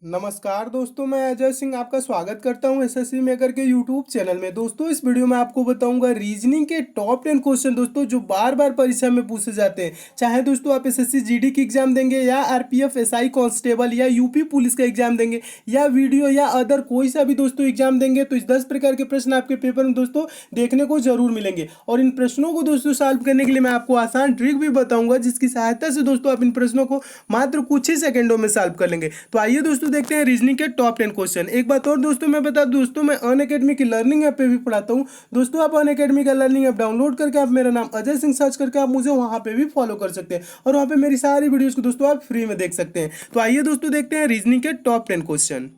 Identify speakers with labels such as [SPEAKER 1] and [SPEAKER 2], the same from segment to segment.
[SPEAKER 1] नमस्कार दोस्तों, मैं अजय सिंह आपका स्वागत करता हूं एसएससी मेकर के यूट्यूब चैनल में। दोस्तों, इस वीडियो में आपको बताऊंगा रीजनिंग के टॉप 10 क्वेश्चन दोस्तों जो बार बार परीक्षा में पूछे जाते हैं। चाहे दोस्तों आप एसएससी जीडी की एग्जाम देंगे या आरपीएफ एसआई कांस्टेबल या यूपी पुलिस का एग्जाम देंगे या वीडियो या अदर कोई सा भी दोस्तों एग्जाम देंगे, तो इस 10 प्रकार के प्रश्न आपके पेपर में दोस्तों देखने को जरूर मिलेंगे। और इन प्रश्नों को दोस्तों सॉल्व करने के लिए मैं आपको आसान ट्रिक भी बताऊंगा, जिसकी सहायता से दोस्तों आप इन प्रश्नों को मात्र कुछ ही सेकंडों में सॉल्व कर लेंगे। तो आइए दोस्तों देखते हैं रीजनिंग के टॉप 10 क्वेश्चन। एक बात और दोस्तों मैं बता दूं, दोस्तों मैं अनअकैडमी की लर्निंग ऐप पे भी पढ़ाता हूं। दोस्तों आप अनअकैडमी का लर्निंग ऐप डाउनलोड करके आप मेरा नाम अजय सिंह सर्च करके आप मुझे वहां पे भी फॉलो कर सकते हैं और वहां पे मेरी सारी वीडियोस को दोस्तों आप फ्री में देख सकते हैं। तो आइए दोस्तों देखते हैं रीजनिंग के टॉप 10 क्वेश्चन।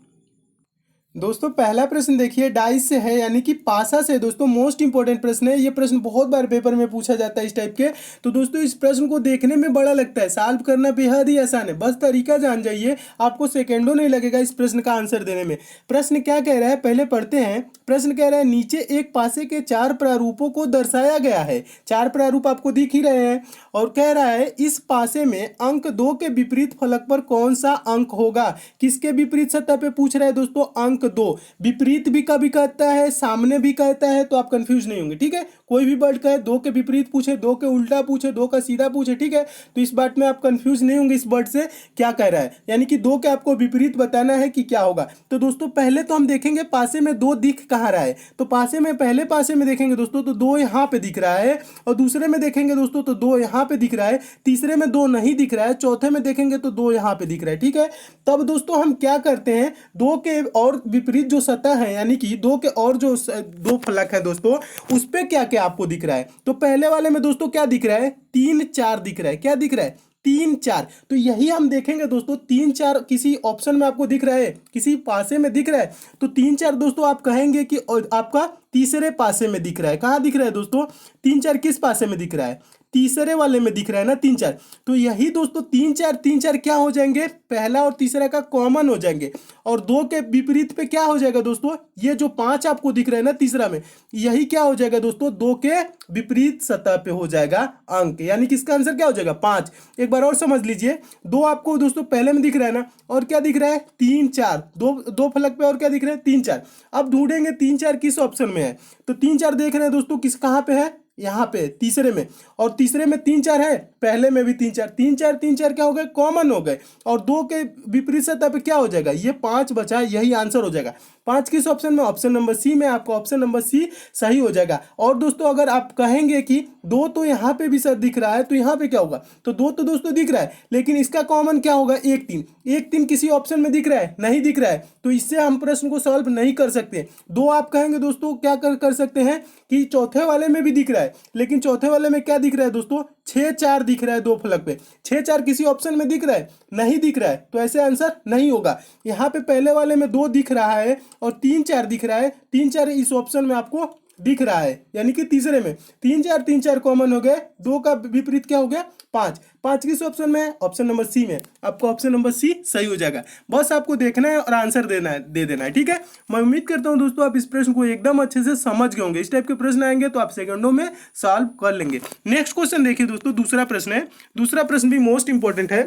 [SPEAKER 1] दोस्तों पहला प्रश्न देखिए, डाइस से है यानी कि पासा से। दोस्तों मोस्ट इंपॉर्टेंट प्रश्न है, ये प्रश्न बहुत बार पेपर में पूछा जाता है इस टाइप के। तो दोस्तों इस प्रश्न को देखने में बड़ा लगता है, सॉल्व करना बेहद ही आसान है। बस तरीका जान जाइए, आपको सेकेंडों नहीं लगेगा इस प्रश्न का आंसर देने में। प्रश्न क्या कह रहा है पहले पढ़ते हैं। प्रश्न कह रहा है नीचे एक पासे के 4 प्रारूपों को दर्शाया गया है। 4 प्रारूप आपको दिख ही रहे हैं और कह रहा है इस पासे में अंक 2 के विपरीत फलक पर कौन सा अंक होगा। किसके विपरीत सतह पे पूछ रहा है दोस्तों? अंक 2। विपरीत भी कभी कहता है, सामने भी कहता है, तो आप कंफ्यूज नहीं होंगे। ठीक है, कोई भी वर्ड कहे, 2 के विपरीत पूछे, 2 के उल्टा पूछे, 2 का सीधा पूछे, ठीक है, तो इस बात में आप कंफ्यूज नहीं होंगे इस वर्ड से क्या कह रहा है। यानी कि 2 के आपको विपरीत बताना है कि क्या होगा। तो दोस्तों पहले तो हम देखेंगे पासे में 2 दिख कहाँ रहा है। तो पासे में पहले पासे में देखेंगे दोस्तों तो 2 यहाँ पे दिख रहा है, और दूसरे में देखेंगे दोस्तों तो 2 यहाँ पे दिख रहा है, तीसरे में 2 नहीं दिख रहा है, चौथे में देखेंगे तो 2 यहाँ पे दिख रहा है। ठीक है, तब दोस्तों हम क्या करते हैं, 2 के और विपरीत जो सतह है यानी कि 2 के और जो 2 फलक है दोस्तों उस पे क्या क्या आपको दिख रहा है। तो पहले वाले में दोस्तों क्या दिख रहा है? 3 4 दिख रहा है। क्या दिख रहा है? 3 4। तो यही हम देखेंगे दोस्तों, 3 4 किसी ऑप्शन में आपको दिख रहा है, किसी पासे में दिख रहा है, तो 3 4 दोस्तों आप कहेंगे कि आपका तीसरे पासे में दिख रहा है। कहाँ दिख रहा है दोस्तों? 3 4 किस पासे में दिख रहा है? तीसरे वाले में दिख रहा है ना 3 4। तो यही दोस्तों 3 4 क्या हो जाएंगे? पहला और तीसरा का कॉमन हो जाएंगे। और 2 के विपरीत पे क्या हो जाएगा दोस्तों? ये जो 5 आपको दिख रहा है ना तीसरा में, यही क्या हो जाएगा दोस्तों? 2 के विपरीत सतह पे हो जाएगा अंक। यानी कि इसका आंसर क्या हो जाएगा? 5। एक बार और समझ लीजिए, 2 आपको दोस्तों पहले में दिख रहा है ना, और क्या दिख रहा है? 3 4। दो फलक पे और क्या दिख रहा है? 3 4। अब ढूंढेंगे 3 4 किस ऑप्शन में है। तो 3 4 देख रहे हैं दोस्तों किस कहाँ पे है? यहाँ पे तीसरे में। और तीसरे में 3 4 है, पहले में भी 3 4। 3 4 क्या हो गए? कॉमन हो गए। और 2 के विपरीत सतह पे क्या हो जाएगा? ये 5 बचा, यही आंसर हो जाएगा। 5 किस ऑप्शन में? ऑप्शन नंबर सी में। आपका ऑप्शन नंबर सी सही हो जाएगा। और दोस्तों अगर आप कहेंगे कि 2 तो यहाँ पे भी सर दिख रहा है, तो यहाँ पे क्या होगा? तो 2 तो दोस्तों दिख रहा है, लेकिन इसका कॉमन क्या होगा? 1 3। 1 3 किसी ऑप्शन में दिख रहा है? नहीं दिख रहा है, तो इससे हम प्रश्न को सॉल्व नहीं कर सकते। 2 आप कहेंगे दोस्तों क्या कर सकते हैं कि चौथे वाले में भी दिख रहा है, लेकिन चौथे वाले में क्या दिख रहा है दोस्तों? 6 4 दिख रहा है 2 फलक पे। 6 4 किसी ऑप्शन में दिख रहा है? नहीं दिख रहा है, तो ऐसे आंसर नहीं होगा। यहाँ पे पहले वाले में 2 दिख रहा है और 3 4 दिख रहा है। 3 4 इस ऑप्शन में आपको दिख रहा है, यानी कि तीसरे में 3 4 कॉमन हो गए। 2 का विपरीत क्या हो गया? 5। 5 किस ऑप्शन में है? ऑप्शन नंबर सी में। आपका ऑप्शन नंबर सी सही हो जाएगा। बस आपको देखना है और आंसर देना है, दे देना है। ठीक है, मैं उम्मीद करता हूं दोस्तों आप इस प्रश्न को एकदम अच्छे से समझ गए होंगे। इस टाइप के प्रश्न आएंगे तो आप सेकंडों में सॉल्व कर लेंगे। नेक्स्ट क्वेश्चन देखिए दोस्तों, दूसरा प्रश्न है। दूसरा प्रश्न भी मोस्ट इंपॉर्टेंट है,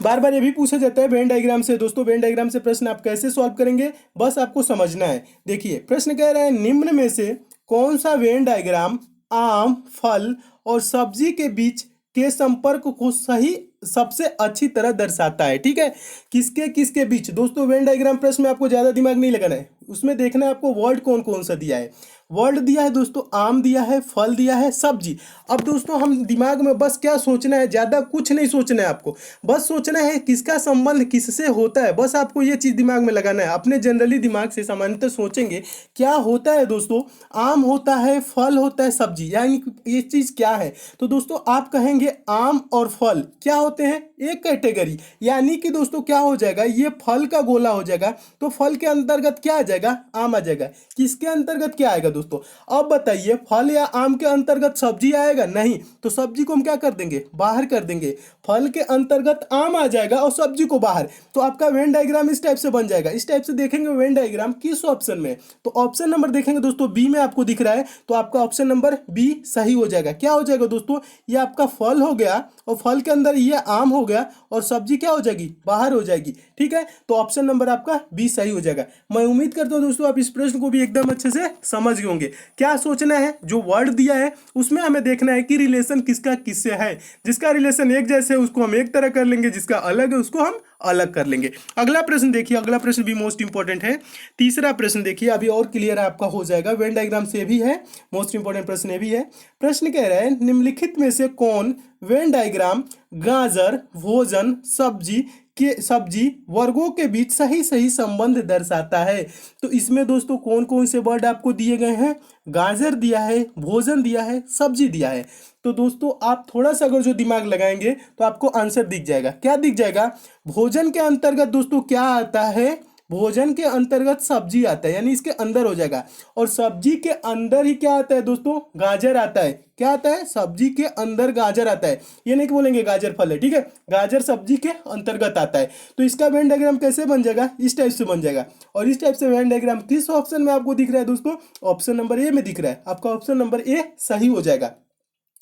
[SPEAKER 1] बार बार ये भी पूछा जाता है वेन डायग्राम से। दोस्तों वेन डायग्राम से प्रश्न आप कैसे सॉल्व करेंगे, बस आपको समझना है। देखिए प्रश्न कह रहा है निम्न में से कौन सा वेन डायग्राम आम, फल और सब्जी के बीच के संपर्क को सही सबसे अच्छी तरह दर्शाता है। ठीक है, किसके किसके बीच? दोस्तों वेन डायग्राम प्रश्न में आपको ज्यादा दिमाग नहीं लगाना है, उसमें देखना है आपको वर्ड कौन कौन सा दिया है। वर्ड दिया है दोस्तों, आम दिया है, फल दिया है, सब्जी। अब दोस्तों हम दिमाग में बस क्या सोचना है, ज्यादा कुछ नहीं सोचना है आपको। बस सोचना है किसका संबंध किससे होता है, बस आपको ये चीज दिमाग में लगाना है। अपने जनरली दिमाग से सामान्यतः सोचेंगे क्या होता है दोस्तों, आम होता है, फल होता है, सब्जी, यानी ये चीज क्या है। तो दोस्तों आप कहेंगे आम और फल क्या होते हैं? एक कैटेगरी। यानी कि दोस्तों क्या हो जाएगा, ये फल का गोला हो जाएगा, तो फल के अंतर्गत क्या आ जाएगा? आम आ जाएगा। किसके अंतर्गत क्या आएगा दोस्तों। अब बताइए फल या आम के अंतर्गत सब्जी आएगा? नहीं, तो सब्जी को हम क्या कर देंगे, बाहर कर देंगे। फल के अंतर्गत आम आ जाएगा और सब्जी को बाहर। तो आपका वेन डायग्राम इस टाइप से बन जाएगा। इस टाइप से देखेंगे वेन डायग्राम किस ऑप्शन में, तो ऑप्शन नंबर देखेंगे दोस्तों बी में आपको दिख रहा है, तो आपका ऑप्शन नंबर बी सही हो जाएगा। क्या हो जाएगा दोस्तों, ये आपका फल हो गया और फल के अंदर ये आम हो गया और सब्जी क्या हो जाएगी, बाहर हो जाएगी। ठीक है, तो ऑप्शन नंबर आपका बी सही हो जाएगा। मैं उम्मीद करता हूं दोस्तों आप इस प्रश्न को भी एकदम अच्छे से समझ गए होंगे। क्या सोचना है, जो वर्ड दिया है उसमें हमें देखना है कि रिलेशन किसका किससे है। जिसका रिलेशन एक जैसे है उसको हम एक तरह कर लेंगे, जिसका अलग है उसको हम अलग कर लेंगे। अगला प्रश्न देखिए, अगला प्रश्न भी मोस्ट इंपॉर्टेंट है। तीसरा प्रश्न देखिए, अभी और क्लियर आपका हो जाएगा, वेन डायग्राम से भी है, मोस्ट इंपॉर्टेंट प्रश्न ये भी है। प्रश्न कह रहा है निम्नलिखित में से कौन वेन डायग्राम गाजर, भोजन, सब्जी वर्गों के बीच सही सही संबंध दर्शाता है। तो इसमें दोस्तों कौन कौन से वर्ड आपको दिए गए हैं, गाजर दिया है, भोजन दिया है, सब्जी दिया है। तो दोस्तों आप थोड़ा सा अगर जो दिमाग लगाएंगे तो आपको आंसर दिख जाएगा। क्या दिख जाएगा, भोजन के अंतर्गत दोस्तों क्या आता है, भोजन के अंतर्गत सब्जी आता है, यानी इसके अंदर हो जाएगा। और सब्जी के अंदर ही क्या आता है दोस्तों, गाजर आता है। क्या आता है, सब्जी के अंदर गाजर आता है। ये नहीं कि बोलेंगे गाजर फल है, ठीक है, गाजर सब्जी के अंतर्गत आता है। तो इसका वेन डायग्राम कैसे बन जाएगा, इस टाइप से बन जाएगा। और इस टाइप से वेन डायग्राम किस ऑप्शन में आपको दिख रहा है दोस्तों, ऑप्शन नंबर ए में दिख रहा है। आपका ऑप्शन नंबर ए सही हो जाएगा।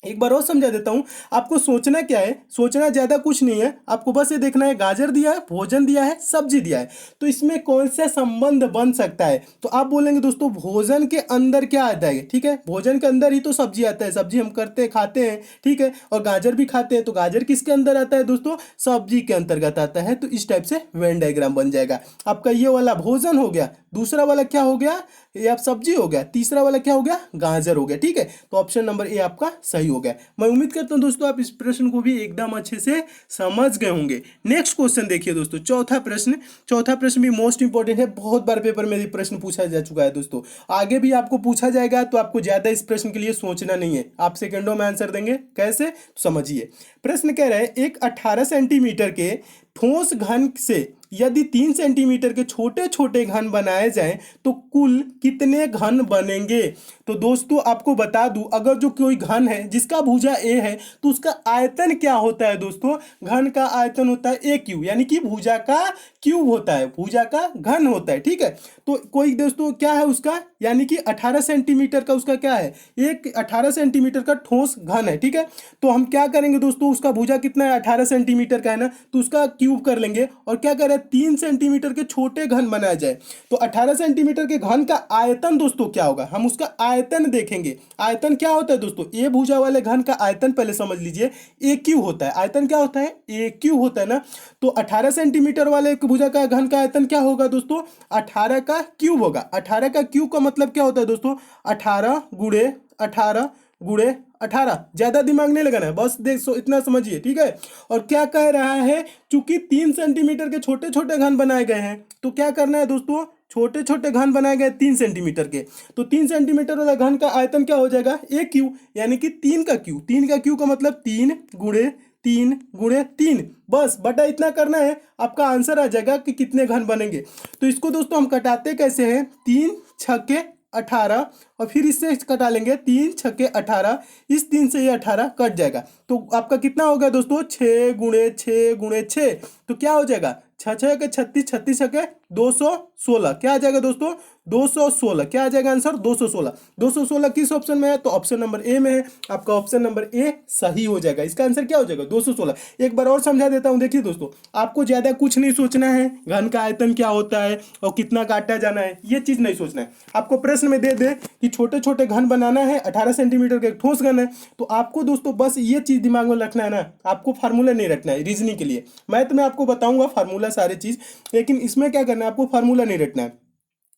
[SPEAKER 1] एक बार और समझा देता हूं, आपको सोचना क्या है, सोचना ज्यादा कुछ नहीं है, आपको बस ये देखना है गाजर दिया है, भोजन दिया है, सब्जी दिया है, तो इसमें कौन सा संबंध बन सकता है। तो आप बोलेंगे दोस्तों भोजन के अंदर क्या आता है, ठीक है, भोजन के अंदर ही तो सब्जी आता है, सब्जी हम करते खाते हैं, ठीक है, और गाजर भी खाते हैं, तो गाजर किसके अंदर आता है दोस्तों, सब्जी के अंतर्गत आता है। तो इस टाइप से वेन डायग्राम बन जाएगा। आपका ये वाला भोजन हो गया, दूसरा वाला क्या हो गया, ये आप सब्जी हो गया, तीसरा वाला क्या हो गया, गाजर हो गया। ठीक है, तो ऑप्शन नंबर ए आपका सही हो गया। मैं उम्मीद करता हूं दोस्तों आप इस प्रश्न को भी एकदम अच्छे से समझ गए होंगे। नेक्स्ट क्वेश्चन देखिए दोस्तों, चौथा प्रश्न। चौथा प्रश्न भी मोस्ट इंपॉर्टेंट है, बहुत बार पेपर में प्रश्न पूछा जा चुका है दोस्तों, आगे भी आपको पूछा जाएगा, तो आपको ज्यादा इस प्रश्न के लिए सोचना नहीं है, आप सेकंडों में आंसर देंगे। कैसे, तो समझिए। प्रश्न कह रहा है एक 18 सेंटीमीटर के ठोस घन से यदि 3 सेंटीमीटर के छोटे छोटे घन बनाए जाएं तो कुल कितने घन बनेंगे। तो दोस्तों आपको बता दूं, अगर जो कोई घन है जिसका भुजा ए है तो उसका आयतन क्या होता है दोस्तों, घन का आयतन होता है ए क्यू, यानी कि भुजा का क्यूब होता है, भुजा का घन होता है। ठीक है, तो कोई दोस्तों क्या है उसका, यानी कि 18 सेंटीमीटर का उसका क्या है, एक 18 सेंटीमीटर का ठोस घन है। ठीक है, तो हम क्या करेंगे दोस्तों, उसका भुजा कितना है, 18 सेंटीमीटर का है ना, तो उसका क्यूब कर लेंगे और क्या करें, 3 सेंटीमीटर के छोटे घन बनाया जाए। तो 18 सेंटीमीटर के घन का आयतन दोस्तों क्या होगा, हम उसका आयतन देखेंगे। आयतन क्या होता है दोस्तों, ए भुजा वाले घन का आयतन पहले समझ लीजिए, ए क्यू होता है। आयतन क्या होता है, ए क्यू होता है ना। तो 18 सेंटीमीटर वाले भुजा का घन का आयतन क्या होगा दोस्तों, 18 का क्यूब होगा। 18 का क्यूब का मतलब क्या होता है दोस्तों, 18 गुणे 18 गुणे 18। ज्यादा दिमाग नहीं लगाना है, बस इतना समझिए। ठीक है, और क्या कह रहा है, चूंकि 3 सेंटीमीटर के छोटे छोटे घन बनाए गए हैं, तो क्या करना है दोस्तों, छोटे छोटे घन बनाए गए 3 सेंटीमीटर के, तो 3 सेंटीमीटर वाला घन का आयतन क्या हो जाएगा, ए क्यू, यानी कि 3 का क्यू। 3 का क्यू का मतलब 3 गुणे 3 गुणे 3, बस बटा इतना करना है, आपका आंसर आ जाएगा कि कितने घन बनेंगे। तो इसको दोस्तों हम कटाते कैसे हैं, 3 छक्के 18 और फिर इससे कटा लेंगे 3 छक्के 18, इस 3 से ये 18 कट जाएगा। तो आपका कितना होगा दोस्तों, 6 गुणे 6 गुणे 6, तो क्या हो जाएगा, 6 6 के 36, 36 के 216, क्या आ जाएगा दोस्तों, 216। क्या आ जाएगा आंसर, 216। 216 किस ऑप्शन में है, तो ऑप्शन नंबर ए में है। आपका ऑप्शन नंबर ए सही हो जाएगा, इसका आंसर क्या हो जाएगा, 216। एक बार और समझा देता हूं, देखिए दोस्तों आपको ज्यादा कुछ नहीं सोचना है, घन का आयतन क्या होता है और कितना काटा जाना है, ये चीज नहीं सोचना है। आपको प्रश्न में दे दे कि छोटे छोटे घन बनाना है, 18 सेंटीमीटर का एक ठोस घन है, तो आपको दोस्तों बस ये चीज दिमाग में रखना है ना, आपको फार्मूला नहीं रखना है रीजनिंग के लिए। मैं तुम्हें आपको बताऊंगा फार्मूला सारी चीज, लेकिन इसमें क्या करना है, आपको फार्मूला नहीं रखना है,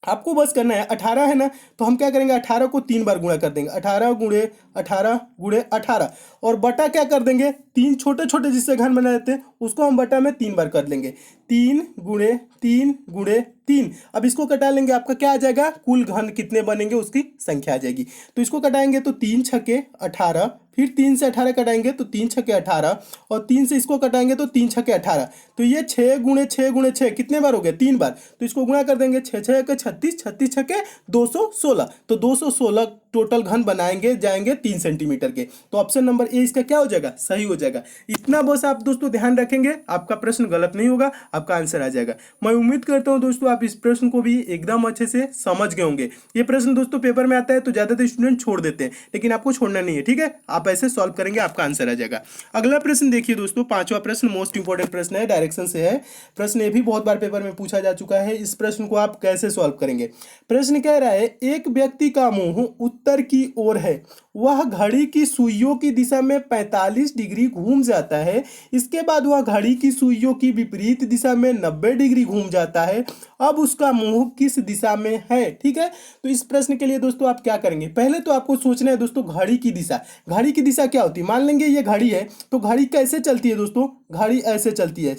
[SPEAKER 1] आपको बस करना है 18 है ना, तो हम क्या करेंगे, 18 को 3 बार गुणा कर देंगे, 18 गुणे 18 गुणे 18, और बटा क्या कर देंगे, 3 छोटे छोटे जिससे घन बना देते हैं उसको हम बटा में 3 बार कर लेंगे, 3 गुणे 3 गुणे 3। अब इसको कटा लेंगे, आपका क्या आ जाएगा, कुल घन कितने बनेंगे उसकी संख्या आ जाएगी। तो इसको कटाएंगे तो 3 छक्के 18, फिर 3 से 18 कटाएंगे तो 3 छक्के 18, और 3 से इसको कटाएंगे तो 3 छक्के 18। तो ये 6 गुणे 6 गुणे 6 कितने बार हो गया? 3 बार। तो इसको गुणा कर देंगे, 6 6 के 36, 36 छक्के 216। तो 216 टोटल घन बनाएंगे जाएंगे 3 सेंटीमीटर के। तो ऑप्शन नंबर ए इसका क्या हो जाएगा? सही हो जाएगा। इतना बस आप दोस्तों ध्यान रखेंगे, आपका प्रश्न गलत नहीं होगा, आपका आंसर आ जाएगा। मैं उम्मीद करता हूं दोस्तों आप इस प्रश्न को भी एकदम अच्छे से समझ गए होंगे। ये प्रश्न दोस्तों पेपर में आता है तो ज्यादातर स्टूडेंट छोड़ देते हैं, लेकिन आपको छोड़ना नहीं है, ठीक है? आप ऐसे सॉल्व करेंगे, आपका आंसर आ जाएगा। अगला प्रश्न देखिए दोस्तों, पांचवा प्रश्न मोस्ट इंपोर्टेंट प्रश्न है, डायरेक्शन से है प्रश्न। ये भी बहुत बार पेपर में पूछा जा चुका है। इस प्रश्न को आप कैसे सॉल्व करेंगे? प्रश्न कह रहा है एक व्यक्ति का मुंह उत्तर की ओर है, वह घड़ी की सुइयों की दिशा में 45 डिग्री घूम जाता है। इसके बाद वह घड़ी की सुइयों की विपरीत दिशा में 90 डिग्री घूम जाता है। अब उसका मुंह किस दिशा में है? ठीक है, तो इस प्रश्न के लिए दोस्तों आप क्या करेंगे? पहले तो आपको सोचना है दोस्तों घड़ी की दिशा। घड़ी की दिशा क्या होती है? मान लेंगे ये घड़ी है, तो घड़ी कैसे चलती है दोस्तों? घड़ी ऐसे चलती है,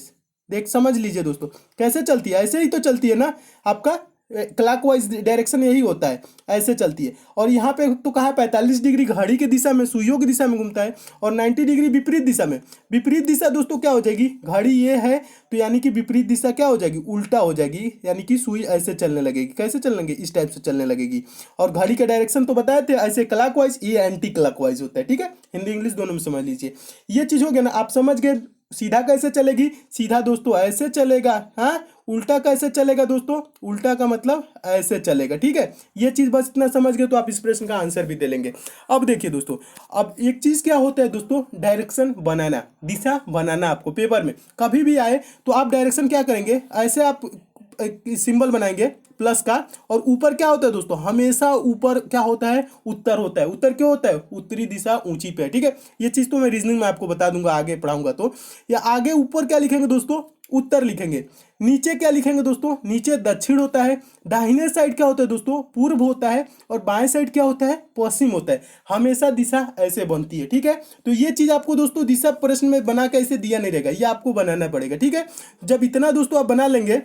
[SPEAKER 1] देख समझ लीजिए दोस्तों, कैसे चलती है? ऐसे ही तो चलती है ना, आपका क्लॉकवाइज डायरेक्शन यही होता है, ऐसे चलती है। और यहाँ पे तो कहा 45 डिग्री घड़ी की दिशा में, सुइयों की दिशा में घूमता है, और 90 डिग्री विपरीत दिशा में। विपरीत दिशा दोस्तों क्या हो जाएगी? घड़ी ये है तो यानी कि विपरीत दिशा क्या हो जाएगी? उल्टा हो जाएगी, यानी कि सुई ऐसे चलने लगेगी। कैसे चलने लगेगी? इस टाइप से चलने लगेगी। और घड़ी का डायरेक्शन तो बताए थे ऐसे क्लॉकवाइज, ये एंटी क्लॉकवाइज होता है, ठीक है? हिंदी इंग्लिश दोनों में समझ लीजिए। ये चीज हो गया ना, आप समझ गए। सीधा कैसे चलेगी? सीधा दोस्तों ऐसे चलेगा। हाँ, उल्टा कैसे चलेगा दोस्तों? उल्टा का मतलब ऐसे चलेगा, ठीक है? ये चीज बस इतना समझ गए तो आप इस प्रश्न का आंसर भी दे लेंगे। अब देखिए दोस्तों, अब एक चीज क्या होता है दोस्तों, डायरेक्शन बनाना, दिशा बनाना। आपको पेपर में कभी भी आए तो आप डायरेक्शन क्या करेंगे? ऐसे आप सिंबल बनाएंगे प्लस का, और ऊपर क्या होता है दोस्तों? हमेशा ऊपर क्या होता है? उत्तर होता है। उत्तर क्यों होता है? उत्तरी दिशा ऊंची पे है, ठीक है? ये चीज तो मैं रीजनिंग में आपको बता दूंगा, आगे पढ़ाऊंगा तो। या आगे ऊपर क्या लिखेंगे दोस्तों? उत्तर लिखेंगे। नीचे क्या लिखेंगे दोस्तों? नीचे दक्षिण होता है। दाहिने साइड क्या होता है दोस्तों? पूर्व होता है। और बाएं साइड क्या होता है? पश्चिम होता है। हमेशा दिशा ऐसे बनती है, ठीक है? तो ये चीज आपको दोस्तों दिशा प्रश्न में बना के ऐसे दिया नहीं रहेगा, ये आपको बनाना पड़ेगा, ठीक है? जब इतना दोस्तों आप बना लेंगे,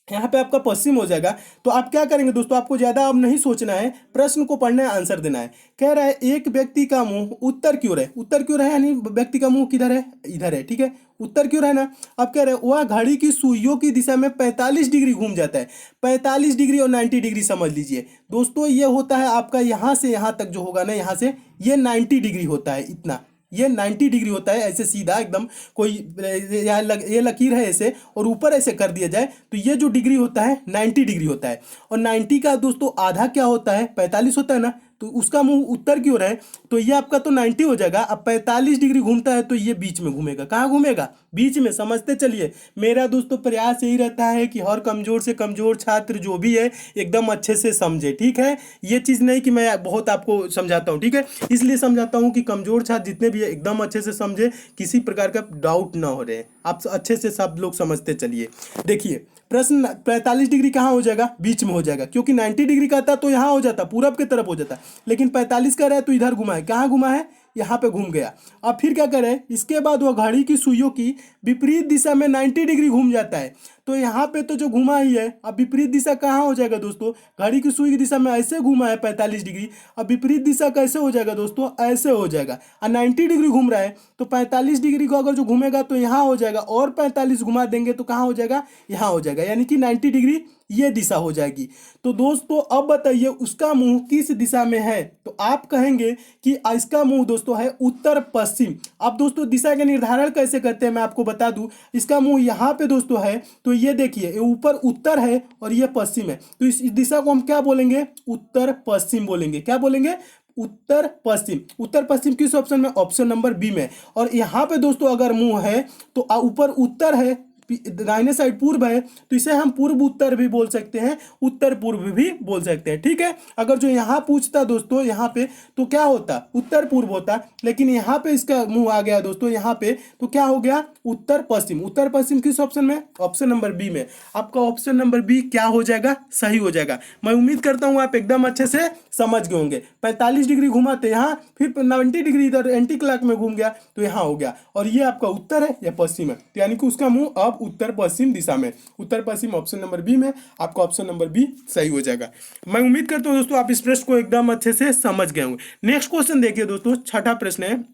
[SPEAKER 1] यहाँ पे आपका पश्चिम हो जाएगा, तो आप क्या करेंगे दोस्तों? आपको ज्यादा अब नहीं सोचना है, प्रश्न को पढ़ना है, आंसर देना है। कह रहा है एक व्यक्ति का मुंह उत्तर की ओर है। उत्तर की ओर है यानी व्यक्ति का मुंह किधर है? इधर है, ठीक है? उत्तर की ओर है ना। अब कह रहे हैं वह घड़ी की सुइयों की दिशा में 45 डिग्री घूम जाता है। 45 डिग्री और 90 डिग्री समझ लीजिए दोस्तों, ये होता है आपका यहाँ से यहाँ तक जो होगा ना, यहाँ से ये 90 डिग्री होता है। इतना ये 90 डिग्री होता है, ऐसे सीधा एकदम। कोई ये लकीर है ऐसे, और ऊपर ऐसे कर दिया जाए तो ये जो डिग्री होता है 90 डिग्री होता है। और 90 का दोस्तों आधा क्या होता है? 45 होता है ना। तो उसका मुंह उत्तर की ओर है, तो ये आपका तो 90 हो जाएगा। अब 45 डिग्री घूमता है तो ये बीच में घूमेगा। कहाँ घूमेगा? बीच में। समझते चलिए, मेरा दोस्तों प्रयास यही रहता है कि हर कमजोर से कमजोर छात्र जो भी है एकदम अच्छे से समझे, ठीक है? ये चीज़ नहीं कि मैं बहुत आपको समझाता हूँ, ठीक है? इसलिए समझाता हूँ कि कमजोर छात्र जितने भी है एकदम अच्छे से समझे, किसी प्रकार का डाउट ना हो रहे। आप अच्छे से सब लोग समझते चलिए। देखिए प्रश्न 45 डिग्री कहाँ हो जाएगा? बीच में हो जाएगा, क्योंकि 90 डिग्री का था तो यहाँ हो जाता, पूरब की तरफ हो जाता। लेकिन 45 का रहा है तो इधर घुमा है। कहाँ घुमा है? यहाँ पे घूम गया। अब फिर क्या करे? इसके बाद वह घड़ी की सुइयों की विपरीत दिशा में 90 डिग्री घूम जाता है। तो यहाँ पे तो जो घुमा ही है, अब विपरीत दिशा कहाँ हो जाएगा दोस्तों? घड़ी की सुई की दिशा में ऐसे घुमा है 45 डिग्री, अब विपरीत दिशा कैसे हो जाएगा दोस्तों? ऐसे हो जाएगा। और 90 डिग्री घूम रहा है तो 45 डिग्री को अगर जो घूमेगा तो यहाँ हो जाएगा, और 45 घुमा देंगे तो कहाँ हो जाएगा? यहाँ हो जाएगा, यानी कि 90 डिग्री ये दिशा हो जाएगी। तो दोस्तों अब बताइए उसका मुंह किस दिशा में है? तो आप कहेंगे कि इसका मुंह दोस्तों है उत्तर पश्चिम। अब दोस्तों दिशा का निर्धारण कैसे करते हैं मैं आपको बता दूं। इसका मुंह यहाँ पे दोस्तों है, तो ये देखिए ये ऊपर उत्तर है और ये पश्चिम है, तो इस दिशा को हम क्या बोलेंगे? उत्तर पश्चिम बोलेंगे। क्या बोलेंगे? उत्तर पश्चिम। उत्तर पश्चिम किस ऑप्शन में? ऑप्शन नंबर बी में। और यहाँ पे दोस्तों अगर मुंह है तो ऊपर उत्तर है, दाहिने साइड पूर्व है, तो इसे हम पूर्व उत्तर भी बोल सकते हैं, उत्तर पूर्व भी बोल सकते हैं, ठीक है? अगर जो यहाँ पूछता दोस्तों यहाँ पे तो क्या होता? उत्तर पूर्व होता। लेकिन यहाँ पे इसका मुंह आ गया दोस्तों यहाँ पे, तो क्या हो गया? उत्तर पश्चिम। उत्तर पश्चिम किस ऑप्शन में? ऑप्शन नंबर बी में। आपका ऑप्शन नंबर बी क्या हो जाएगा? सही हो जाएगा। मैं उम्मीद करता हूँ आप एकदम अच्छे से समझ गए होंगे। 45 डिग्री घुमाते यहाँ, फिर 90 डिग्री इधर एंटी क्लॉक में घूम गया तो यहाँ हो गया, और ये आपका उत्तर है या पश्चिम है, तो यानी कि उसका मुंह अब कब? उत्तर पश्चिम दिशा में। उत्तर पश्चिम ऑप्शन नंबर बी में, आपका ऑप्शन नंबर बी सही हो जाएगा। मैं उम्मीद करता हूँ दोस्तों आप इस प्रश्न को एकदम अच्छे से समझ गए होंगे। नेक्स्ट क्वेश्चन देखिए दोस्तों, छठा प्रश्न है,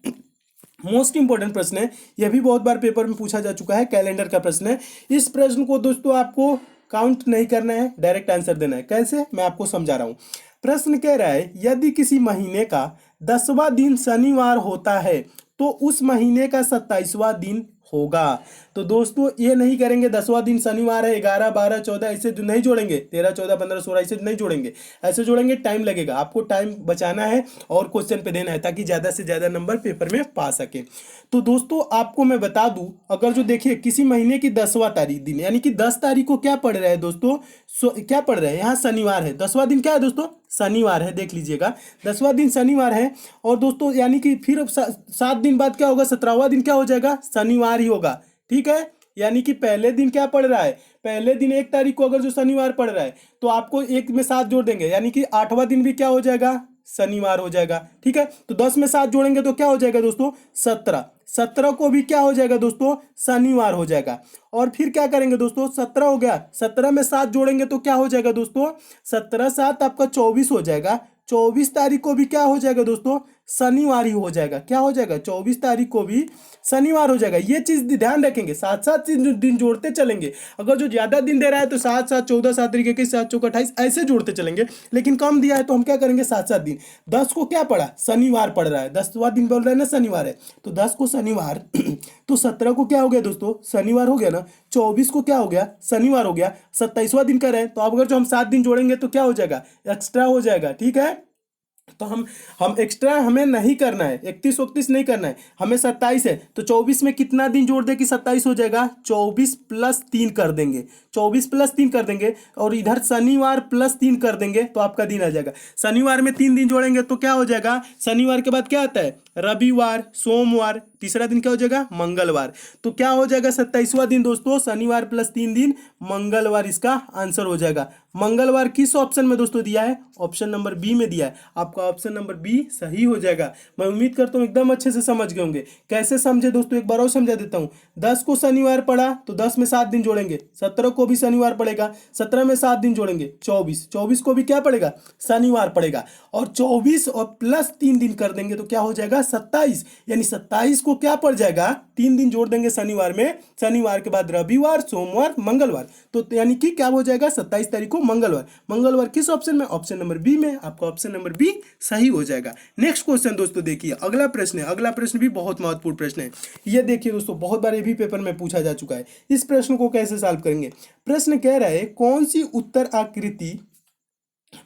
[SPEAKER 1] मोस्ट इंपॉर्टेंट प्रश्न है, यह भी बहुत बार पेपर में पूछा जा चुका है, कैलेंडर का प्रश्न है। इस प्रश्न को दोस्तों आपको काउंट नहीं करना है, डायरेक्ट आंसर देना है। कैसे? मैं आपको समझा रहा हूं। प्रश्न कह रहा है यदि किसी महीने का 10वां दिन शनिवार होता है तो उस महीने का 27वां दिन होगा। तो दोस्तों ये नहीं करेंगे 10वां दिन शनिवार है, 11 12 14 ऐसे जो नहीं जोड़ेंगे, 13 14 15 16 ऐसे नहीं जोड़ेंगे, ऐसे जोड़ेंगे टाइम लगेगा, आपको टाइम बचाना है और क्वेश्चन पे देना है ताकि ज़्यादा से ज़्यादा नंबर पेपर में पा सके। तो दोस्तों आपको मैं बता दूं, अगर जो देखिए किसी महीने की 10वां तारीख दिन यानी कि 10 तारीख को क्या पड़ रहा है दोस्तों, क्या पड़ रहा है यहाँ? शनिवार है। 10वां दिन क्या है दोस्तों? शनिवार है, देख लीजिएगा 10वां दिन शनिवार है। और दोस्तों यानी कि फिर 7 दिन बाद क्या होगा? 17वां दिन क्या हो जाएगा? शनिवार ही होगा। ठीक है, यानी कि पहले दिन क्या पड़ रहा है? पहले दिन 1 तारीख को अगर जो शनिवार पड़ रहा है तो आपको 1 में 7 जोड़ देंगे, यानी कि 8वां दिन भी क्या हो जाएगा? शनिवार हो जाएगा। ठीक है, तो 10 में 7 जोड़ेंगे तो क्या हो जाएगा दोस्तों? 17। 17 को भी क्या हो जाएगा दोस्तों? शनिवार हो जाएगा। और फिर क्या करेंगे दोस्तों? 17 हो गया, 17 में 7 जोड़ेंगे तो क्या हो जाएगा दोस्तों? 17 7 आपका 24 हो जाएगा। 24 तारीख को भी क्या हो जाएगा दोस्तों? शनिवार ही हो जाएगा। क्या हो जाएगा? 24 तारीख को भी शनिवार हो जाएगा। ये चीज ध्यान रखेंगे, साथ साथ दिन जोड़ते चलेंगे। अगर जो ज्यादा दिन दे रहा है तो 7 7 14 7 तरीके के 7 चौक 28 ऐसे जोड़ते चलेंगे, लेकिन कम दिया है तो हम क्या करेंगे? 7 7 दिन। 10 को क्या पड़ा? शनिवार पड़ रहा है, 10वां दिन बोल रहा है ना शनिवार है, तो 10 को शनिवार तो 17 को क्या हो गया दोस्तों? शनिवार हो गया ना। 24 को क्या हो गया? शनिवार हो गया। 27वां दिन कर रहे हैं तो अब अगर जो हम 7 दिन जोड़ेंगे तो क्या हो जाएगा? एक्स्ट्रा हो जाएगा। ठीक है, तो हम एक्स्ट्रा हमें नहीं करना है, 31 31 नहीं करना है, हमें 27 है तो 24 में कितना दिन जोड़ दे कि 27 हो जाएगा? 24 प्लस 3 कर देंगे, 24 प्लस 3 कर देंगे और इधर शनिवार प्लस 3 कर देंगे तो आपका दिन आ जाएगा। शनिवार में 3 दिन जोड़ेंगे तो क्या हो जाएगा? शनिवार के बाद क्या आता है? रविवार, सोमवार, तीसरा दिन क्या हो जाएगा? मंगलवार। तो क्या हो जाएगा 27वां दिन दोस्तों? शनिवार प्लस 3 दिन मंगलवार इसका आंसर हो जाएगा। मंगलवार किस ऑप्शन में दोस्तों दिया है? ऑप्शन नंबर बी में दिया है। आपका ऑप्शन नंबर बी सही हो जाएगा। मैं उम्मीद करता हूँ एकदम अच्छे से समझ गए होंगे। कैसे समझे दोस्तों? एक बार और समझा देता हूँ। 10 को शनिवार पड़ा तो 10 में 7 दिन जोड़ेंगे, 17 को भी शनिवार पड़ेगा, 17 में 7 दिन जोड़ेंगे, 24, 24 को भी क्या पड़ेगा? शनिवार पड़ेगा, और 24 और प्लस 3 दिन कर देंगे तो क्या हो जाएगा? 27। यानी 27 को क्या पड़ जाएगा? 3 दिन जोड़ देंगे शनिवार में, शनिवार के बाद रविवार, सोमवार, मंगलवार, तो यानी कि क्या हो जाएगा? 27 तारीख को मंगलवार। मंगलवार किस ऑप्शन में? ऑप्शन नंबर बी में। आपका ऑप्शन नंबर बी सही हो जाएगा। नेक्स्ट क्वेश्चन दोस्तों देखिए, अगला प्रश्न है। अगला प्रश्न भी बहुत महत्वपूर्ण प्रश्न है। ये देखिए दोस्तों, बहुत बार ये भी पेपर में पूछा जा चुका है। इस प्रश्न को कैसे सॉल्व करेंगे? प्रश्न कह रहा है कौन सी उत्तर आकृति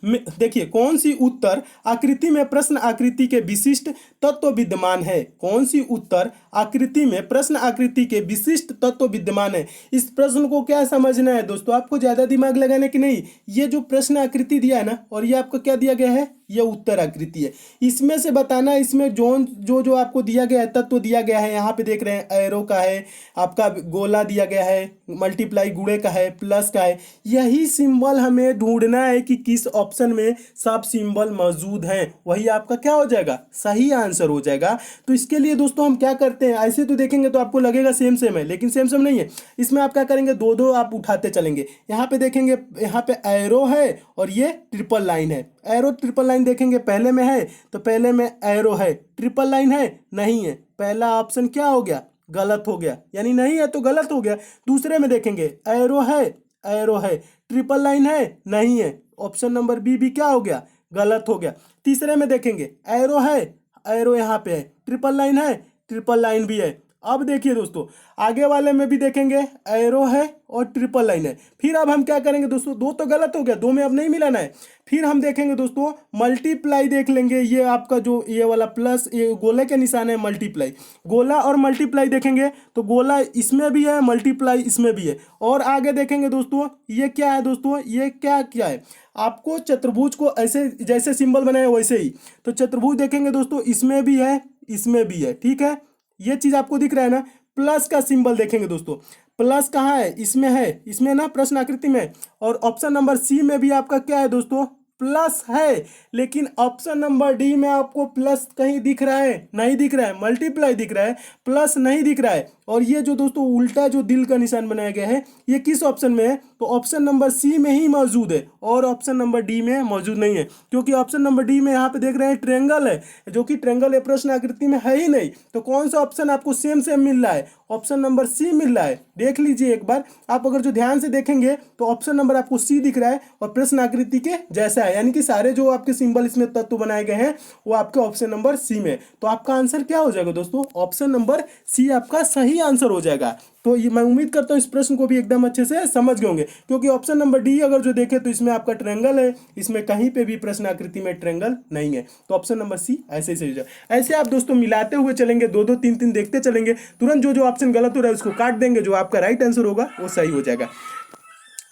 [SPEAKER 1] देखिए, कौन सी उत्तर आकृति में प्रश्न आकृति के विशिष्ट तत्व विद्यमान है? कौन सी उत्तर आकृति में प्रश्न आकृति के विशिष्ट तत्व विद्यमान है? इस प्रश्न को क्या समझना है दोस्तों? आपको ज्यादा दिमाग लगाने की नहीं। ये जो प्रश्न आकृति दिया है ना, और ये आपको क्या दिया गया है? ये उत्तर आकृति है। इसमें से बताना, इसमें जो जो आपको दिया गया है, तत्व दिया गया है, यहाँ पे देख रहे हैं एरो का है, आपका गोला दिया गया है, मल्टीप्लाई गुणे का है, प्लस का है। यही सिंबल हमें ढूंढना है कि किस ऑप्शन में सब सिंबल मौजूद हैं, वही आपका क्या हो जाएगा? सही आंसर हो जाएगा। तो इसके लिए दोस्तों हम क्या करते हैं, ऐसे तो देखेंगे तो आपको लगेगा सेम सेम है, लेकिन सेम सेम नहीं है। इसमें आप क्या करेंगे? दो दो आप उठाते चलेंगे। यहाँ पे देखेंगे, यहाँ पे एरो है और ये ट्रिपल लाइन है। एरो ट्रिपल लाइन देखेंगे, पहले में है तो पहले में एरो है, ट्रिपल लाइन है नहीं है, पहला ऑप्शन क्या हो गया? गलत हो गया, यानी नहीं है तो गलत हो गया। दूसरे में देखेंगे, एरो है, एरो है, ट्रिपल लाइन है नहीं है, ऑप्शन नंबर बी भी क्या हो गया? गलत हो गया। तीसरे में देखेंगे, एरो है, एरो यहाँ पे है, ट्रिपल लाइन है, ट्रिपल लाइन भी है। अब देखिए दोस्तों, आगे वाले में भी देखेंगे, एरो है और ट्रिपल लाइन है। फिर अब हम क्या करेंगे दोस्तों? दो तो गलत हो गया, दो में अब नहीं मिलाना है। फिर हम देखेंगे दोस्तों, मल्टीप्लाई देख लेंगे। ये आपका जो ये वाला प्लस, ये गोले के निशान है, मल्टीप्लाई, गोला और मल्टीप्लाई देखेंगे तो गोला इसमें भी है, मल्टीप्लाई इसमें भी है। और आगे देखेंगे दोस्तों, ये क्या है दोस्तों? ये क्या क्या है? आपको चतुर्भुज को ऐसे जैसे सिंबल बनाए वैसे ही, तो चतुर्भुज देखेंगे दोस्तों, इसमें भी है, इसमें भी है। ठीक है, ये चीज आपको दिख रहा है ना। प्लस का सिंबल देखेंगे दोस्तों, प्लस कहाँ है? इसमें है, इसमें ना प्रश्न आकृति में। और ऑप्शन नंबर सी में भी आपका क्या है दोस्तों? प्लस है, लेकिन ऑप्शन नंबर डी में आपको प्लस कहीं दिख रहा है? नहीं दिख रहा है, मल्टीप्लाई दिख रहा है, प्लस नहीं दिख रहा है। और ये जो दोस्तों उल्टा जो दिल का निशान बनाया गया है, ये किस ऑप्शन में है? तो ऑप्शन नंबर सी में ही मौजूद है और ऑप्शन नंबर डी में मौजूद नहीं है, क्योंकि ऑप्शन नंबर डी में यहाँ पे देख रहे हैं ट्रेंगल है, जो कि ट्रेंगल ये प्रश्न आकृति में है ही नहीं। तो कौन सा ऑप्शन आपको सेम सेम मिल रहा है? ऑप्शन नंबर सी मिल रहा है। देख लीजिए एक बार, आप अगर जो ध्यान से देखेंगे तो ऑप्शन नंबर आपको सी दिख रहा है और प्रश्न आकृति के जैसा है, यानी कि सारे जो आपके सिंबल इसमें तत्व बनाए गए हैं वो आपके ऑप्शन नंबर सी में। तो आपका आंसर क्या हो जाएगा दोस्तों? ऑप्शन नंबर सी आपका सही आंसर हो जाएगा। तो ये मैं उम्मीद करता हूँ इस प्रश्न को भी एकदम अच्छे से समझ गए होंगे, क्योंकि ऑप्शन नंबर डी अगर जो देखें तो इसमें आपका ट्रेंगल है, इसमें कहीं पे भी प्रश्न आकृति में ट्रेंगल नहीं है। तो ऑप्शन नंबर सी ऐसे ही सही हो जाएगा। ऐसे आप दोस्तों मिलाते हुए चलेंगे, दो दो तीन तीन देखते चलेंगे, तुरंत जो जो ऑप्शन गलत हो रहा है उसको काट देंगे, जो आपका राइट आंसर होगा वो सही हो जाएगा।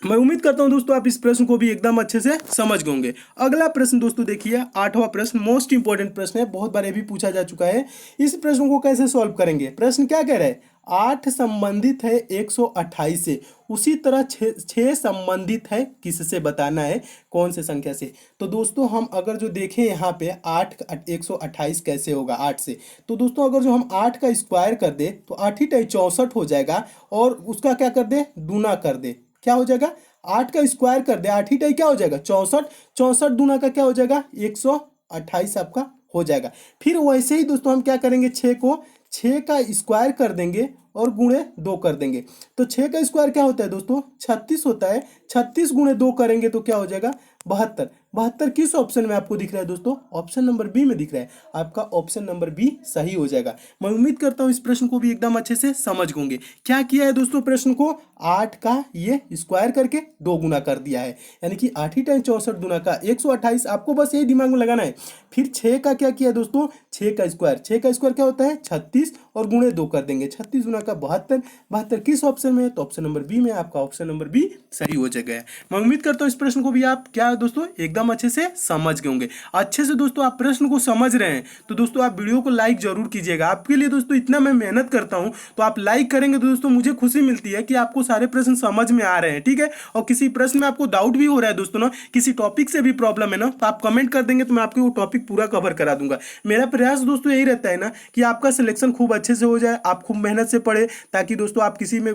[SPEAKER 1] मैं उम्मीद करता हूं दोस्तों आप इस प्रश्न को भी एकदम अच्छे से समझ गए होंगे। अगला प्रश्न दोस्तों देखिए, 8वां प्रश्न मोस्ट इंपॉर्टेंट प्रश्न है, बहुत बार ये भी पूछा जा चुका है। इस प्रश्न को कैसे सॉल्व करेंगे? प्रश्न क्या कह रहा है? 8 संबंधित है 128 से, उसी तरह 6 संबंधित है किससे? बताना है कौन से संख्या से। तो दोस्तों हम अगर जो देखें यहाँ पे 8 128 कैसे होगा 8 से, तो दोस्तों अगर जो हम 8 का स्क्वायर कर दे तो 8 ही 64 हो जाएगा, और उसका क्या कर दे? दूना कर दे, क्या हो जाएगा? 8 का स्क्वायर कर दे, 8 ही टाई क्या हो जाएगा? 64, 64 दूना का क्या हो जाएगा? 128 आपका हो जाएगा। फिर वैसे ही दोस्तों हम क्या करेंगे? 6 को 6 का स्क्वायर कर देंगे और गुणे 2 कर देंगे। तो 6 का स्क्वायर क्या होता है दोस्तों? 36 होता है। 36 गुणे 2 करेंगे तो क्या हो जाएगा? 72। 72 किस ऑप्शन में आपको दिख रहा है दोस्तों? ऑप्शन नंबर बी में दिख रहा है। आपका ऑप्शन नंबर बी सही हो जाएगा। मैं उम्मीद करता हूं इस प्रश्न को भी एकदम अच्छे से समझ होंगे। क्या किया है दोस्तों? प्रश्न को 8 का ये स्क्वायर करके 2 गुना कर दिया है, यानी कि 8 ही टाइम 64 गुना का 128। आपको बस यही दिमाग में लगाना है। फिर 6 का क्या किया दोस्तों? 6 का स्क्वायर, 6 का स्क्वायर क्या होता है? 36 और गुणे 2 कर देंगे, 36 गुना का 72। 72 किस ऑप्शन में है? तो ऑप्शन नंबर बी में। आपका ऑप्शन नंबर बी सही हो जाएगा। मैं उम्मीद करता हूं इस प्रश्न को भी आप क्या है दोस्तों एकदम अच्छे से समझ गए होंगे। अच्छे से दोस्तों आप प्रश्न को समझ रहे हैं तो दोस्तों आप वीडियो को लाइक जरूर कीजिएगा। आपके लिए दोस्तों इतना मैं मेहनत करता हूं, तो आप लाइक करेंगे तो दोस्तों मुझे खुशी मिलती है कि आपको सारे प्रश्न समझ में आ रहे हैं, ठीक है। और किसी प्रश्न में आपको डाउट भी हो रहा है दोस्तों ना, किसी टॉपिक से भी प्रॉब्लम है ना, तो आप कमेंट कर देंगे तो मैं आपको वो टॉपिक पूरा कवर करा दूंगा। मेरा प्रयास दोस्तों यही रहता है ना कि आपका सिलेक्शन खूब अच्छे से हो जाए, आप खूब मेहनत से पढ़े, ताकि दोस्तों आप किसी में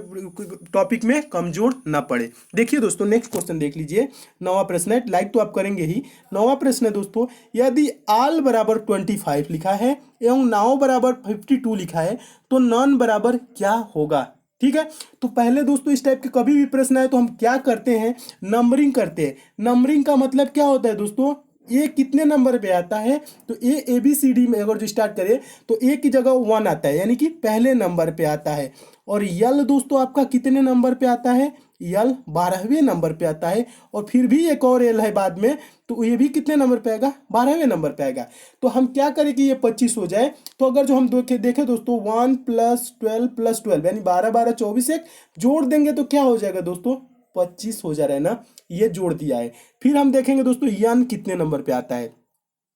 [SPEAKER 1] टॉपिक में कमजोर ना पड़े। देखिए दोस्तों नेक्स्ट क्वेश्चन देख लीजिए। 9वां प्रश्न है, लाइक तो आप करेंगे ही। 9वां प्रश्न है दोस्तों, यदि आल बराबर 25 लिखा है एवं नाव बराबर 52 लिखा है तो नॉन बराबर क्या होगा? ठीक है, तो पहले दोस्तों इस टाइप के कभी भी प्रश्न आए तो हम क्या करते हैं? नंबरिंग करते हैं। नंबरिंग का मतलब क्या होता है दोस्तों? ए कितने नंबर पे आता है? तो ए बी सी डी में अगर जो स्टार्ट करें तो ए की जगह 1 आता है, यानी कि पहले नंबर पे आता है। और यल दोस्तों आपका कितने नंबर पे आता है? यल 12वें नंबर पे आता है। और फिर भी एक और एल है बाद में, तो ये भी कितने नंबर पे आएगा? 12वें नंबर पे आएगा। तो हम क्या करें कि ये 25 हो जाए? तो अगर जो हम देखें दोस्तों 1 + 12 + 12 यानी 12 12 24 एक जोड़ देंगे तो क्या हो जाएगा दोस्तों? 25 हो जा रहा है ना, ये जोड़ दिया है। फिर हम देखेंगे दोस्तों यन कितने नंबर पे आता है।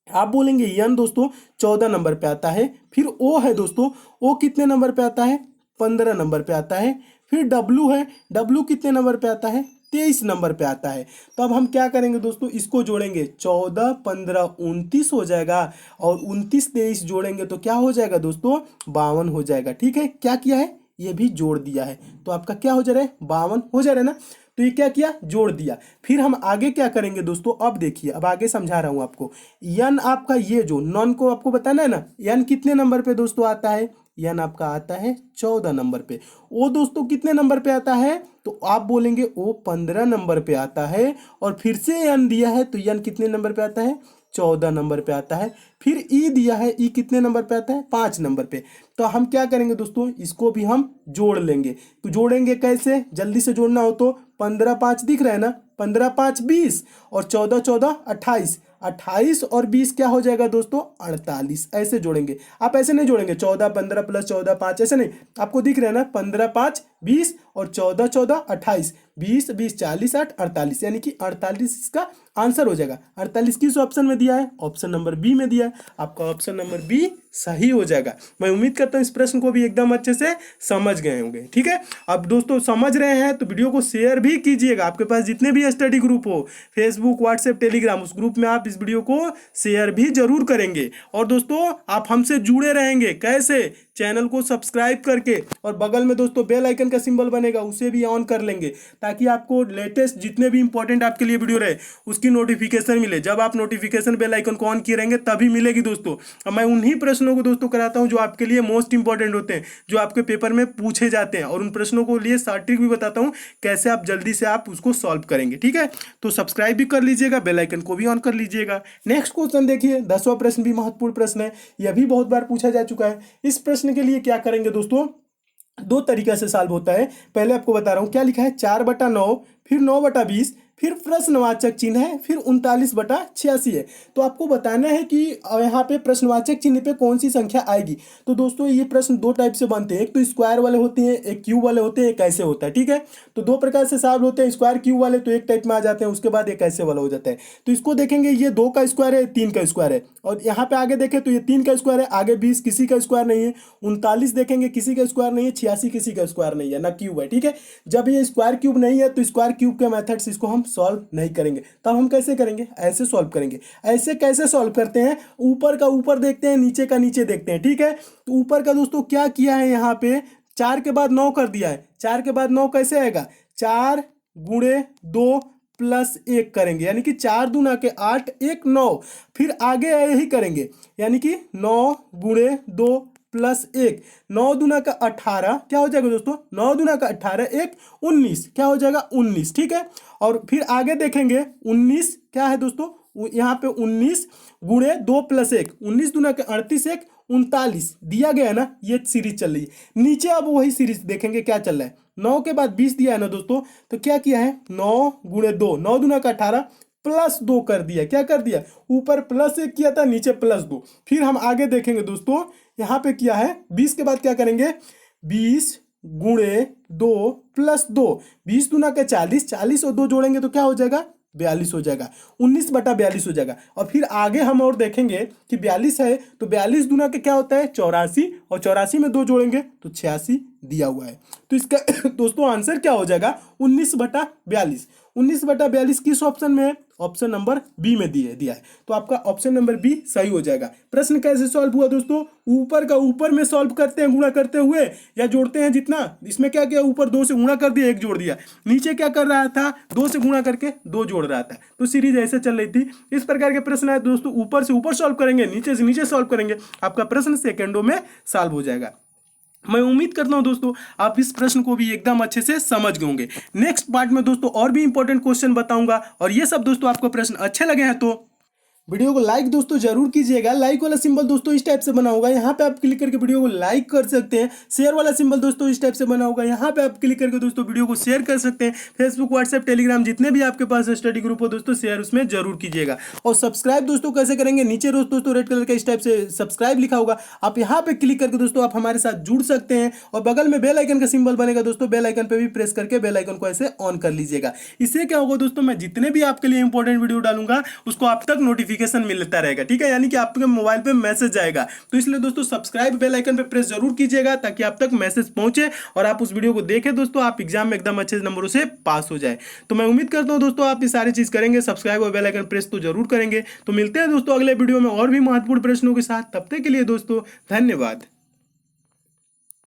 [SPEAKER 1] आप बोलेंगे यन दोस्तों 14 नंबर पे आता है। फिर ओ है दोस्तों, ओ कितने नंबर पे आता है? 15 नंबर पे आता है। फिर डब्लू है, डब्लू कितने नंबर पे आता है? 23 नंबर पे आता है। तो अब हम क्या करेंगे दोस्तों? इसको जोड़ेंगे, 14 15 29 हो जाएगा, और 29 23 जोड़ेंगे तो क्या हो जाएगा दोस्तों? 52 हो जाएगा। ठीक है, क्या किया है? ये भी जोड़ दिया है। तो आपका क्या हो जा रहा है? 52 हो जा रहा है ना। तो ये क्या किया? जोड़ दिया। फिर हम आगे क्या करेंगे दोस्तों? अब देखिए, अब आगे समझा रहा हूं आपको। यन आपका ये जो नॉन को आपको बताना है ना, यन कितने नंबर पे दोस्तों आता है? यन आपका आता है 14 नंबर पे। ओ दोस्तों कितने नंबर पे आता है? तो आप बोलेंगे ओ 15 नंबर पे आता है। और फिर से यन दिया है तो यन कितने नंबर पे आता है? 14 नंबर पे आता है। फिर ई दिया है, ई कितने नंबर पे आता है? 5 नंबर पे। तो हम क्या करेंगे दोस्तों? इसको भी हम जोड़ लेंगे। तो जोड़ेंगे कैसे? जल्दी से जोड़ना हो तो 15 5 दिख रहा है ना, 15 5 20 और 14 14 28। 28 और 20 क्या हो जाएगा दोस्तों? 48। ऐसे जोड़ेंगे। आप ऐसे नहीं जोड़ेंगे 14 15 + 14 5, ऐसे नहीं। आपको दिख रहा है ना 15 5 20 और 14 14 28, 20 20 40 8 48, यानी कि 48 इसका आंसर हो जाएगा। 48 किस ऑप्शन में दिया है? ऑप्शन नंबर बी में दिया है। आपका ऑप्शन नंबर बी सही हो जाएगा। मैं उम्मीद करता हूँ इस प्रश्न को भी एकदम अच्छे से समझ गए होंगे। ठीक है, अब दोस्तों समझ रहे हैं तो वीडियो को शेयर भी कीजिएगा। आपके पास जितने भी स्टडी ग्रुप हो, फेसबुक, व्हाट्सएप, टेलीग्राम, उस ग्रुप में आप इस वीडियो को शेयर भी जरूर करेंगे। और दोस्तों आप हमसे जुड़े रहेंगे कैसे? चैनल को सब्सक्राइब करके, और बगल में दोस्तों बेल आइकन का सिंबल बनेगा, उसे भी ऑन कर लेंगे ताकि आपको लेटेस्ट जितने भी इंपॉर्टेंट आपके लिए वीडियो रहे उसकी नोटिफिकेशन मिले। जब आप नोटिफिकेशन बेल आइकन को ऑन किए रहेंगे तभी मिलेगी दोस्तों। अब मैं उन्हीं प्रश्नों को दोस्तों कराता हूं जो आपके लिए मोस्ट इंपॉर्टेंट होते हैं, जो आपके पेपर में पूछे जाते हैं, और उन प्रश्नों को लिए शॉर्ट ट्रिक भी बताता हूं कैसे आप जल्दी से आप उसको सॉल्व करेंगे। ठीक है, तो सब्सक्राइब भी कर लीजिएगा, बेल आइकन को भी ऑन कर लीजिएगा। नेक्स्ट क्वेश्चन देखिए, 10वां प्रश्न भी महत्वपूर्ण प्रश्न है, यह भी बहुत बार पूछा जा चुका है। इस प्रश्न के लिए क्या करेंगे दोस्तों? दो तरीका से सॉल्व होता है। पहले आपको बता रहा हूं क्या लिखा है, 4/9, फिर 9/20, फिर प्रश्नवाचक चिन्ह है, फिर 39/86 है। तो आपको बताना है कि यहाँ पे प्रश्नवाचक चिन्ह पे कौन सी संख्या आएगी। तो दोस्तों ये प्रश्न दो टाइप से बनते हैं, एक तो स्क्वायर वाले होते हैं, एक क्यूब वाले होते हैं, एक ऐसे होता है। ठीक है, तो दो प्रकार से सॉल्व होते हैं। स्क्वायर क्यूब वाले तो एक टाइप में आ जाते हैं, उसके बाद एक ऐसे वाला हो जाता है। तो इसको देखेंगे, ये 2 का स्क्वायर है, 3 का स्क्वायर है, और यहाँ पे आगे देखें तो ये 3 का स्क्वायर है, आगे 20 किसी का स्क्वायर नहीं है, 39 देखेंगे किसी का स्क्वायर नहीं है, 86 किसी का स्क्वायर नहीं है, ना क्यूब है। ठीक है, जब ये स्क्वायर क्यूब नहीं है तो स्क्वायर क्यूब के मेथड से इसको हम सॉल्व नहीं करेंगे। तब हम कैसे करेंगे? ऐसे सॉल्व करेंगे। ऐसे कैसे सॉल्व करते हैं? ऊपर का ऊपर देखते हैं, नीचे का नीचे देखते हैं। ठीक है, तो ऊपर का दोस्तों क्या किया है, यहाँ पे 4 के बाद 9 कर दिया है। 4 के बाद 9 कैसे आएगा? 4 गुणे 2 प्लस 1 करेंगे, यानी कि 4 दूना के 8, 1 9, फिर आगे यही करेंगे, यानी कि 9 गुणे 2 प्लस 1, 9 दूना का 18, क्या हो जाएगा दोस्तों? 9 दूना का 18, 1 19, क्या हो जाएगा? 19। ठीक है, और फिर आगे देखेंगे 19 क्या है दोस्तों? यहाँ पे 19 गुणे 2 प्लस 1, 19 दूना के 38, 1 39 दिया गया है ना। ये सीरीज चल रही है। नीचे अब वही सीरीज देखेंगे क्या चल रहा है। 9 के बाद 20 दिया है ना दोस्तों, तो क्या किया है? 9 गुणे 2, 9 दूना का 18 प्लस 2 कर दिया। क्या कर दिया? ऊपर प्लस 1 किया था, नीचे प्लस 2। फिर हम आगे देखेंगे दोस्तों, यहाँ पे किया है 20 के बाद क्या करेंगे? 20 गुणे 2 प्लस 2, 20 दूना के 40, 40 और 2 जोड़ेंगे तो क्या हो जाएगा? 42 हो जाएगा, 19/42 हो जाएगा। और फिर आगे हम और देखेंगे कि 42 है, तो 42 दूना के क्या होता है? 84, और 84 में 2 जोड़ेंगे तो 86 दिया हुआ है। तो इसका दोस्तों आंसर क्या हो जाएगा? 19/42। 19/42 किस ऑप्शन में है? ऑप्शन नंबर बी में दिया है। तो आपका ऑप्शन नंबर बी सही हो जाएगा। प्रश्न कैसे सॉल्व हुआ दोस्तों? ऊपर का ऊपर में सॉल्व करते हैं गुणा करते हुए, या जोड़ते हैं जितना। इसमें क्या किया? ऊपर 2 से गुणा कर दिया, 1 जोड़ दिया। नीचे क्या कर रहा था? 2 से गुणा करके 2 जोड़ रहा था। तो सीरीज ऐसे चल रही थी। इस प्रकार के प्रश्न आए दोस्तों, ऊपर से ऊपर सॉल्व करेंगे, नीचे से नीचे सॉल्व करेंगे, आपका प्रश्न सेकंडों में सॉल्व हो जाएगा। मैं उम्मीद करता हूं दोस्तों आप इस प्रश्न को भी एकदम अच्छे से समझ गए होंगे। नेक्स्ट पार्ट में दोस्तों और भी इंपॉर्टेंट क्वेश्चन बताऊंगा, और ये सब दोस्तों आपको प्रश्न अच्छे लगे हैं तो वीडियो को लाइक दोस्तों जरूर कीजिएगा। लाइक वाला सिंबल दोस्तों इस टाइप से बना होगा, यहाँ पे आप क्लिक करके वीडियो को लाइक कर सकते हैं। शेयर वाला सिंबल दोस्तों इस टाइप से बना होगा, यहाँ पे आप क्लिक करके दोस्तों वीडियो को शेयर कर सकते हैं। फेसबुक, व्हाट्सएप, टेलीग्राम जितने भी आपके पास स्टडी ग्रुप हो दोस्तों, शेयर उसमें जरूर कीजिएगा। और सब्सक्राइब दोस्तों कैसे करेंगे? नीचे दोस्तों रेड कलर का इस टाइप से सब्सक्राइब लिखा होगा, आप यहाँ पे क्लिक करके दोस्तों आप हमारे साथ जुड़ सकते हैं। और बगल में बेल आइकन का सिंबल बनेगा दोस्तों, बेल आइकन पे भी प्रेस करके बेल आइकन को ऐसे ऑन कर लीजिएगा। इससे क्या होगा दोस्तों, मैं जितने भी आपके लिए इंपॉर्टेंट वीडियो डालूंगा उसको आप तक नोटिफिकेशन मिलता रहेगा। ठीक है, यानी कि आपके मोबाइल पे मैसेज जाएगा। तो इसलिए दोस्तों सब्सक्राइब बेल आइकन पे प्रेस जरूर कीजिएगा ताकि आप तक मैसेज पहुंचे और आप उस वीडियो को देखें दोस्तों, आप एग्जाम में एकदम अच्छे नंबरों से पास हो जाए। तो मैं उम्मीद करता हूं दोस्तों आप ये सारी चीज करेंगे, सब्सक्राइब और बेल आइकन प्रेस तो जरूर करेंगे। तो मिलते हैं दोस्तों अगले वीडियो में और भी महत्वपूर्ण प्रश्नों के साथ। तब तक के लिए दोस्तों धन्यवाद।